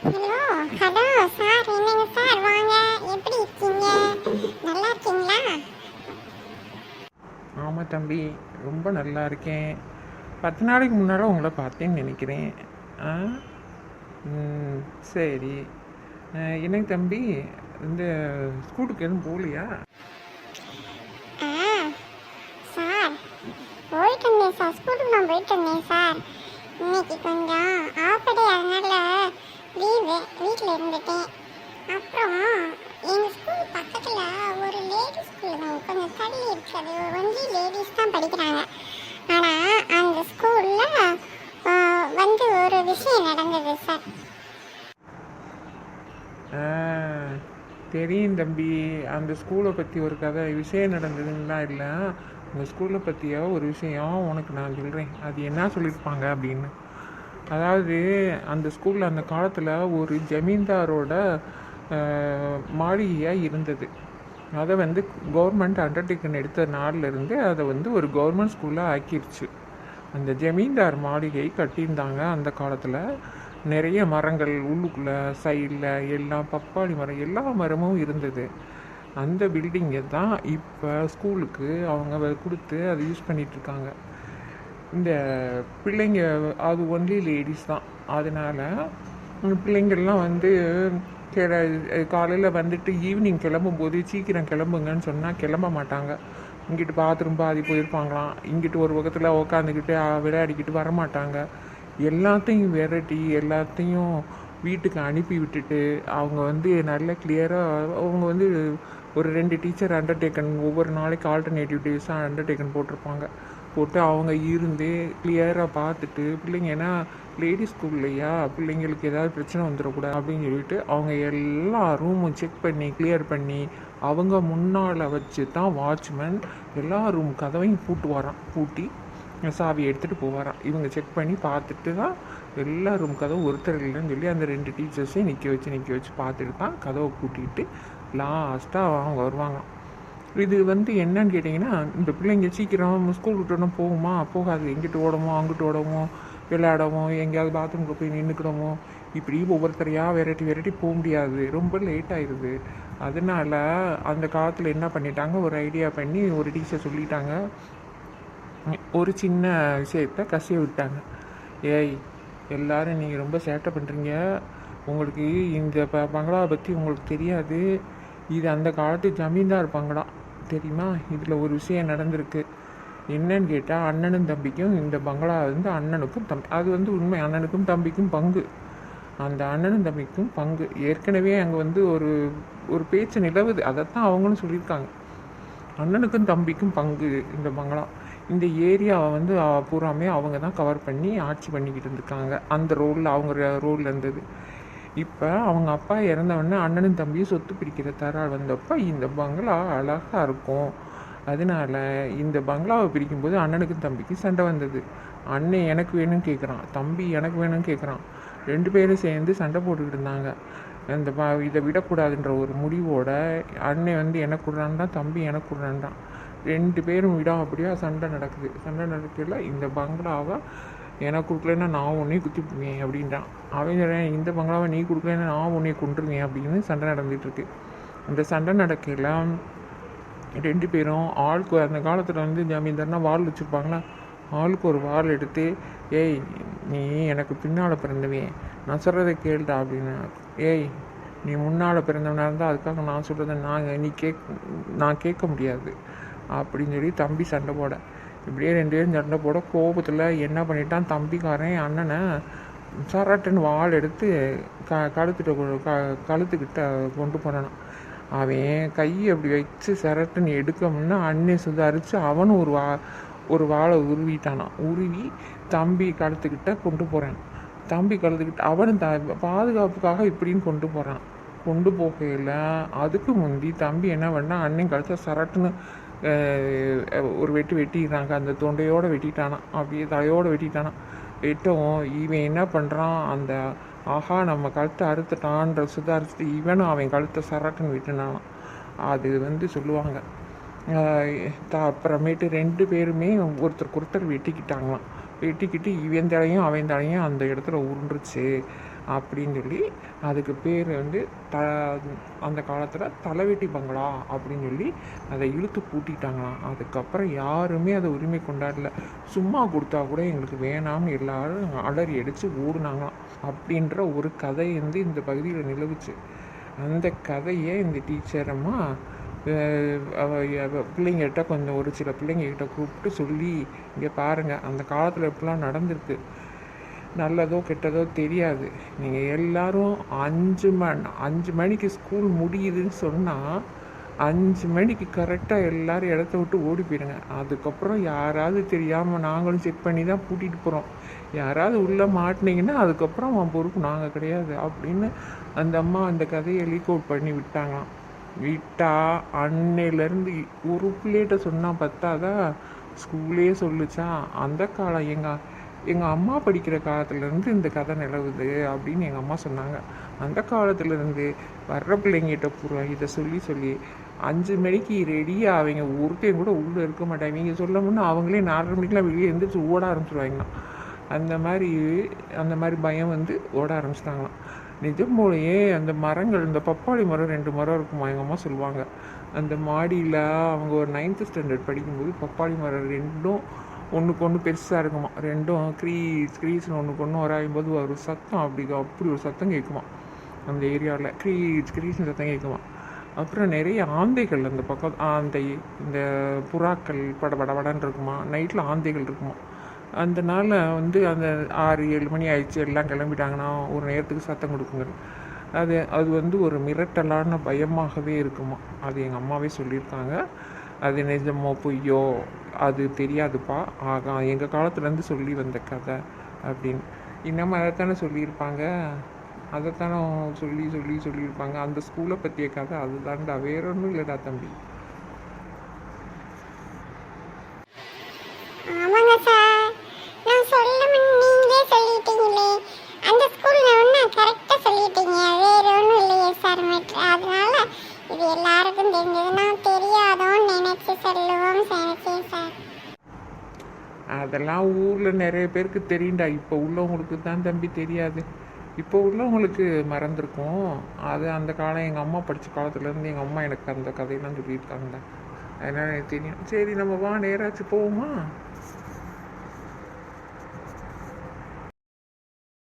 Hello hello sir, என்னங்க sir, வாங்க. எப்படி இருக்கீங்க? நல்லா இருக்கீங்களா? ஆமாம் தம்பி, ரொம்ப நல்லா இருக்கேன். 10 நாளைக்கு முன்னால் உங்களை பார்த்தேன்னு நினைக்கிறேன். ஆ ம், சரி. என்னங்க தம்பி, இந்த ஸ்கூலுக்கு எதுவும் போகலையா? ஆ சார், போயிட்டு இருந்தேன் சார். ஸ்கூலுக்கு நான் போயிட்டு இருந்தேன் சார். இன்னைக்கு கொஞ்சம் ஆஃபடே, அதனால லீவு, வீட்டில் இருந்துட்டேன். அப்புறம் எங்கள் ஸ்கூல் பக்கத்தில் ஒரு லேடிஸ் ஸ்கூல் தான் கொஞ்சம் தள்ளி இருக்குது. ஒன்லி லேடிஸ் தான் படிக்கிறாங்க. ஆனால் அந்த ஸ்கூலில் வந்து ஒரு விஷயம் நடந்தது சார். ஆ, தெரியும் தம்பி. அந்த ஸ்கூலை பற்றி ஒரு கதை விஷயம் நடந்ததுன்னா இல்லை, உங்கள் ஸ்கூலை பற்றிய ஒரு விஷயம் உனக்கு நான் சொல்கிறேன். அது என்ன சொல்லியிருப்பாங்க அப்படின்னு. அதாவது அந்த ஸ்கூலில் அந்த காலத்தில் ஒரு ஜமீன்தாரோட மாளிகையாக இருந்தது. அதை வந்து கவர்மெண்ட் அண்டர்டேக்கன் எடுத்த நாள்லேருந்து அதை வந்து ஒரு கவர்மெண்ட் ஸ்கூலாக ஆக்கிருச்சு. அந்த ஜமீன்தார் மாளிகை கட்டியிருந்தாங்க அந்த காலத்தில். நிறைய மரங்கள் உள்ளுக்குள்ளே சைடில் எல்லாம் பப்பாளி மரம், எல்லா மரமும் இருந்தது. அந்த பில்டிங்கை தான் இப்போ ஸ்கூலுக்கு அவங்க கொடுத்து அதை யூஸ் பண்ணிகிட்ருக்காங்க. இந்த பிள்ளைங்க அது ஒன்லி லேடிஸ் தான். அதனால் பிள்ளைங்கள்லாம் வந்து காலையில் வந்துட்டு ஈவினிங் கிளம்பும்போது சீக்கிரம் கிளம்புங்கன்னு சொன்னால் கிளம்ப மாட்டாங்க. இங்கிட்டு பாத்ரூம் பாதி போயிருப்பாங்களாம், இங்கிட்டு ஒரு பக்கத்தில் உக்காந்துக்கிட்டு விளையாடிக்கிட்டு வரமாட்டாங்க. எல்லாத்தையும் விரட்டி எல்லாத்தையும் வீட்டுக்கு அனுப்பி விட்டுட்டு அவங்க வந்து நல்ல கிளியராக அவங்க வந்து ஒரு 2 டீச்சர் அண்டர்டேக்கன் ஒவ்வொரு நாளைக்கு ஆல்டர்னேட்டிவ் டேஸாக அண்டர்டேக்கன் போட்டிருப்பாங்க. போட்டு அவங்க இருந்து கிளியராக பார்த்துட்டு பிள்ளைங்க, ஏன்னா லேடிஸ் ஸ்கூல் இல்லையா, பிள்ளைங்களுக்கு ஏதாவது பிரச்சனை வந்துடக்கூடாது அப்படின்னு சொல்லிட்டு அவங்க எல்லா ரூமும் செக் பண்ணி கிளியர் பண்ணி அவங்க முன்னால் வச்சு தான் வாட்ச்மேன் எல்லா ரூம் கதவையும் பூட்டி சாவி எடுத்துகிட்டு போவாராம். இவங்க செக் பண்ணி பார்த்துட்டு தான் எல்லா ரூம் கதவு ஒருத்தர் இல்லைன்னு சொல்லி அந்த 2 டீச்சர்ஸையும் நிற்க வச்சு பார்த்துட்டு தான் கதவை பூட்டிட்டு லாஸ்ட்டாக அவங்க வருவாங்க. இது வந்து என்னன்னு கேட்டிங்கன்னா, இந்த பிள்ளைங்க சீக்கிரம் ஸ்கூல் விட்டோன்னா போகுமா, போகாது. எங்கிட்டு ஓடமோ அங்கிட்டு ஓடமோ விளையாடவும் எங்கேயாவது பாத்ரூமில் போய் நின்றுக்கிடமோ, இப்படி ஒவ்வொருத்தரையாக விரட்டி போக முடியாது, ரொம்ப லேட் ஆயிடுது. அதனால அந்த காலத்தில் என்ன பண்ணிட்டாங்க, ஒரு ஐடியா பண்ணி ஒரு டீச்சர் சொல்லிட்டாங்க, ஒரு சின்ன விஷயத்த கசிய விட்டாங்க. ஏய் எல்லாரும் நீங்கள் ரொம்ப சேட்டை பண்ணுறீங்க, உங்களுக்கு இந்த பங்களாவை பற்றி உங்களுக்கு தெரியாது, இது அந்த காலத்து ஜமீன்தார் பங்களா தெரியுமா, இதில் ஒரு விஷயம் நடந்திருக்கு. என்னன்னு கேட்டால் அண்ணனும் தம்பிக்கும் இந்த பங்களா வந்து அண்ணனுக்கும் தம்பி, அது வந்து உண்மை, அண்ணனுக்கும் தம்பிக்கும் பங்கு. அந்த அண்ணனும் தம்பிக்கும் பங்கு ஏற்கனவே அங்கே வந்து ஒரு ஒரு பேச்சு நிலவுது. அதைத்தான் அவங்களும் சொல்லியிருக்காங்க. அண்ணனுக்கும் தம்பிக்கும் பங்கு இந்த பங்களா. இந்த ஏரியாவை வந்து பூராமே அவங்க தான் கவர் பண்ணி ஆட்சி பண்ணிக்கிட்டு இருந்திருக்காங்க. அந்த ரோலில் அவங்க ரோலில் இருந்தது. இப்போ அவங்க அப்பா இறந்தவொடனே அண்ணனும் தம்பியும் சொத்து பிரிக்கிற தரால் வந்தப்போ இந்த பங்களா அழகாக இருக்கும். அதனால இந்த பங்களாவை பிரிக்கும்போது அண்ணனுக்கும் தம்பிக்கும் சண்டை வந்தது. அண்ணன் எனக்கு வேணும்னு கேட்குறான், தம்பி எனக்கு வேணும்னு கேட்குறான். 2 பேரும் சேர்ந்து சண்டை போட்டுக்கிட்டு இருந்தாங்க. இந்த இதை விடக்கூடாதுன்ற ஒரு முடிவோட அண்ணன் வந்து எனக்கு கொடுறான்டான், தம்பி எனக்கு கொடுறான்டான். 2 பேரும் விடாமப்படியா சண்டை நடக்குது. சண்டை நடக்கல இந்த பங்களாவை எனக்கு கொடுக்கலன்னா நான் உன்னையும் குத்திப்புவேன் அப்படின்றான். அவங்க இந்த பங்களாவை நீ கொடுக்கலன்னா நான் உன்னையை கொண்டுருவேன் அப்படின்னு சண்டை நடந்துகிட்ருக்கு. அந்த சண்டை நடக்கல 2 பேரும் ஆளுக்கு, அந்த காலத்தில் வந்து ஜமீன்தார்னா வாள் வச்சுருப்பாங்களா, ஆளுக்கு ஒரு வாள் எடுத்து, ஏய் நீ எனக்கு பின்னால் பிறந்தவன், நான் சொல்கிறத கேளுடா அப்படின்னு. ஏய் நீ முன்னால் பிறந்தவனாக இருந்தால் அதுக்காக நான் சொல்கிறத நான் கேட்க முடியாது அப்படின்னு சொல்லி தம்பி சண்டை போட, இப்படியே 2 பேரும் சண்டை போட கோபத்தில் என்ன பண்ணிட்டான் தம்பிக்காரன் அண்ணனை சரட்டுன்னு வாள் எடுத்து கழுத்துக்கிட்ட கொண்டு போனான். அவன் கையை அப்படி வச்சு சரட்டுன்னு எடுக்கணும்னா அண்ணன் சுதாரித்து அவனும் ஒரு வாழை உருவிட்டானான். உருவி தம்பி கழுத்துக்கிட்ட கொண்டு போகிறான். தம்பி கழுத்துக்கிட்ட அவனும் பாதுகாப்புக்காக இப்படின்னு கொண்டு போகிறான். கொண்டு போகையில் அதுக்கு முந்தி தம்பி என்ன பண்ணால் அண்ணன் கழுத்த சரட்டுன்னு ஒரு வெட்டிடுறாங்க. அந்த தொண்டையோடு வெட்டிட்டானான், அப்படியே தலையோடு வெட்டிட்டானான். வெட்டவும் இவன் என்ன பண்ணுறான், அந்த ஆஹா நம்ம கழுத்தை அறுத்துட்டான்ற சுதாரிச்சுட்டு இவனும் அவன் கழுத்தை சரட்டுன்னு விட்டுனானான். அது வந்து சொல்லுவாங்க. அப்புறமேட்டு 2 பேருமே ஒருத்தருக்கு ஒருத்தர் வெட்டிக்கிட்டாங்களாம். வெட்டிக்கிட்டு இவன் தலையும் அவன் தலையும் அந்த இடத்துல உருண்டுருச்சு. அப்படின்னு சொல்லி அதுக்கு பேர் வந்து அந்த காலத்தில் தலைவெட்டி பங்களா அப்படின்னு சொல்லி அதை இழுத்து பூட்டிட்டாங்களாம். அதுக்கப்புறம் யாருமே அதை உரிமை கொண்டாடல. சும்மா கொடுத்தா கூட எங்களுக்கு வேணாம்னு எல்லாரும் அலறி அடித்து ஓடுனாங்களாம். அப்படின்ற ஒரு கதை வந்து இந்த பகுதியில் நிலவுச்சு. அந்த கதையை இந்த டீச்சரம்மா பிள்ளைங்கள்கிட்ட கொஞ்சம் ஒரு சில பிள்ளைங்கக்கிட்ட கூப்பிட்டு சொல்லி, இங்கே பாருங்கள் அந்த காலத்தில் இப்படிலாம் நடந்திருக்கு, நல்லதோ கெட்டதோ தெரியாது, நீங்கள் எல்லாரும் 5 மணிக்கு ஸ்கூல் முடியுதுன்னு சொன்னால் 5 மணிக்கு கரெக்டாக எல்லோரும் இடத்த விட்டு ஓடி போயிடுங்க. அதுக்கப்புறம் யாராவது தெரியாமல் நாங்களும் செக் பண்ணி தான் பூட்டிகிட்டு போகிறோம், யாராவது உள்ளே மாட்டினீங்கன்னா அதுக்கப்புறம் அவன் பொறுப்பு நாங்கள் கிடையாது அப்படின்னு அந்த அம்மா அந்த கதையை லீக் அவுட் பண்ணி விட்டாங்களாம். விட்டால் அன்னையிலேருந்து ஒரு பிள்ளைகிட்ட சொன்னால் பத்தாதான் ஸ்கூலே சொல்லிச்சா. அந்த காலம் எங்கள் அம்மா படிக்கிற காலத்துலேருந்து இந்த கதை நிலவுது அப்படின்னு எங்கள் அம்மா சொன்னாங்க. அந்த காலத்துலேருந்து வர்ற பிள்ளைங்கிட்ட பூரா இதை சொல்லி 5 மணிக்கு ரெடியாக அவங்க ஒருத்தையும் கூட உள்ளே இருக்க மாட்டாங்க. இவங்க சொல்ல முன்னே அவங்களே 4:30 மணிக்கெலாம் வெளியே எழுந்திரிச்சு ஓட ஆரம்பிச்சிருவாங்களாம். அந்த மாதிரி பயம் வந்து ஓட ஆரம்பிச்சிட்டாங்களாம். நிஜம் போலயே அந்த மரங்கள், இந்த பப்பாளி மரம் 2 மரம் இருக்குமா எங்கள் அம்மா சொல்லுவாங்க. அந்த மாடியில் அவங்க ஒரு 9th ஸ்டாண்டர்ட் படிக்கும்போது பப்பாளி மரம் 2ம் ஒன்றுக்கு ஒன்று பெருசாக இருக்குமா. 2ம் க்ரீஸ்னு ஒன்றுக்கு ஒன்று வராயும்போது ஒரு சத்தம், அப்படி ஒரு சத்தம் கேட்குமா அந்த ஏரியாவில். க்ரீஸ்னு சத்தம் கேட்குமா. அப்புறம் நிறைய ஆந்தைகள் அந்த பக்கம், இந்த புறாக்கள் படபடன்னு இருக்குமா. நைட்டில் ஆந்தைகள் இருக்குமா. அந்த நாளில் வந்து அந்த 6-7 மணி ஆயிடுச்சு, எல்லாம் கிளம்பிட்டாங்கன்னா ஒரு நேரத்துக்கு சத்தம் கொடுக்குங்க. அது வந்து ஒரு மிரட்டலான பயமாகவே இருக்குமா. அது எங்கள் அம்மாவே சொல்லியிருக்காங்க. அது நிஜமோ பொய்யோ அது தெரியாதுப்பா, எங்கள் காலத்துலேருந்து சொல்லி வந்த கதை அப்படின்னு. இன்னமும் அதைத்தானே சொல்லியிருப்பாங்க, அதைத்தானே சொல்லியிருப்பாங்க. அந்த ஸ்கூலை பற்றிய கதை அதுதான்டா, வேற ஒன்றும் இல்லைடா தம்பி. ஆமாங்க சார், நான் நீங்களே சொல்லிட்டீங்களே, அந்த ஸ்கூல்ல ஒன்று கரெக்டாக சொல்லிட்டீங்க, வேற ஒன்றும் இல்லையே சார் மேட்ரு. அதனால இது எல்லாருக்கும் தெரிஞ்சதுன்னா தெரியாதோன்னு நினைச்சு சொல்லுவோம் நினைச்சேன் சார். அதெல்லாம் ஊரில் நிறைய பேருக்கு தெரியும்டா. இப்போ உள்ளவங்களுக்கு தான் தம்பி தெரியாது. இப்போ உள்ளவங்களுக்கு மறந்துருக்கும். அது அந்த காலம் எங்கள் அம்மா படித்த காலத்துலேருந்து எங்கள் அம்மா எனக்கு அந்த கதையெல்லாம் சொல்லியிருக்காங்கடா. அதனால் எனக்கு தெரியும். சரி நம்ம நேராச்சு போவோமா?